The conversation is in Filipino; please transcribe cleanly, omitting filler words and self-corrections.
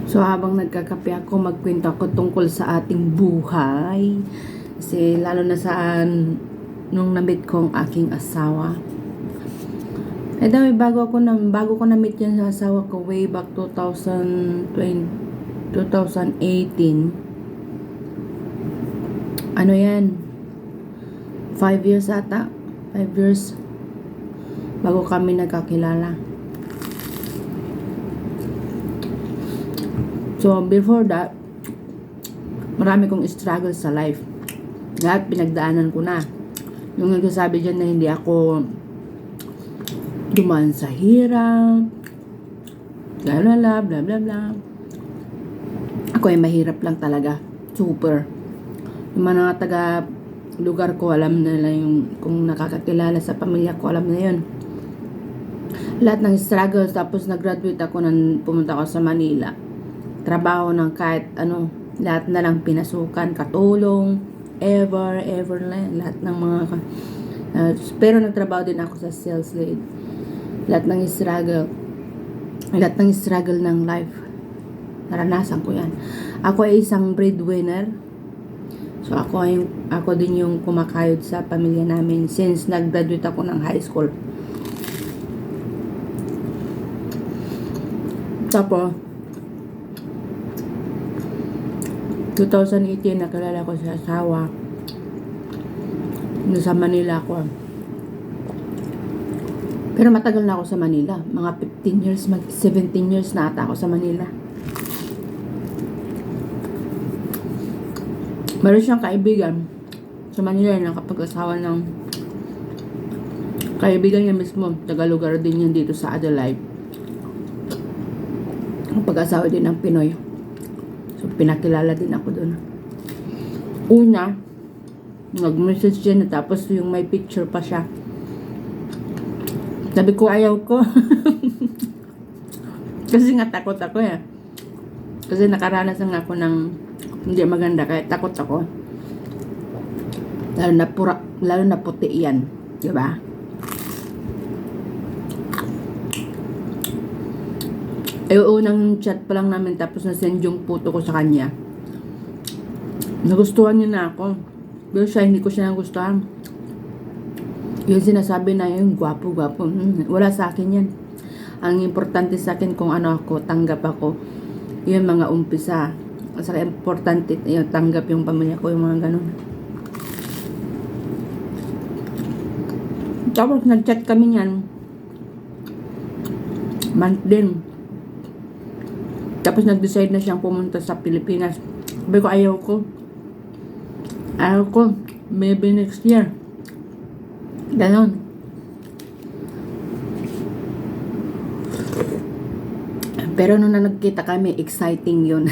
So habang nagkakape ako, magkwento ako tungkol sa ating buhay. Kasi lalo na saan nung na-meet ko ang aking asawa. Eh dami, bago ko na-meet yan sa asawa ko way back 2018. Ano yan? 5 years ata. 5 years bago kami nagkakilala. So, before that, marami kong struggle sa life. Lahat pinagdaanan ko na. Yung nagsasabi dyan na hindi ako dumaan sa hirap, bla bla bla, bla bla bla. Ako ay mahirap lang talaga. Super. Yung mga taga lugar ko, alam nila yung, kung nakakakilala sa pamilya ko, alam na yun. Lahat ng struggle, tapos nag-graduate ako, pumunta ako sa Manila. Trabaho ng kahit ano, lahat na lang pinasukan, katulong, ever lahat ng mga pero nagtrabaho din ako sa sales lead. Lahat ng struggle ng life, naranasan ko yan. Ako ay isang breadwinner. So ako din yung kumakayod sa pamilya namin since nag-graduate ako ng high school. Tapos 2018, nakilala ko sa asawa. Nasa Manila ako. Pero matagal na ako sa Manila. Mga 15 years, 17 years na ata ako sa Manila. Meron siyang kaibigan sa Manila na kapag-asawa ng kaibigan niya mismo. Taga-lugar din yan dito sa Adelaide. Kapag-asawa din ng Pinoy. So, pinakilala din ako doon. Una, nag-message siya na tapos yung may picture pa siya. Sabi ko, ayaw ko. Kasi nga takot ako eh. Kasi nakaranas nga ako ng hindi maganda, kaya takot ako. Lalo na puti yan. Diba? Unang chat pa lang namin, tapos na-send yung photo ko sa kanya. Nagustuhan niya na ako. Pero siya, hindi ko siya nagustuhan. Yung sinasabi na yung gwapo. Wala sa akin yan. Ang importante sa akin kung ano ako, tanggap ako. Yung mga umpisa. Saka importante yung tanggap yung pamilya ko, yung mga ganun. Tapos nag-chat kami yan. Month din. Tapos nag-decide na siyang pumunta sa Pilipinas. Sabi ko, ayaw ko. Maybe next year. Ganon. Pero nung nagkita kami, exciting yun.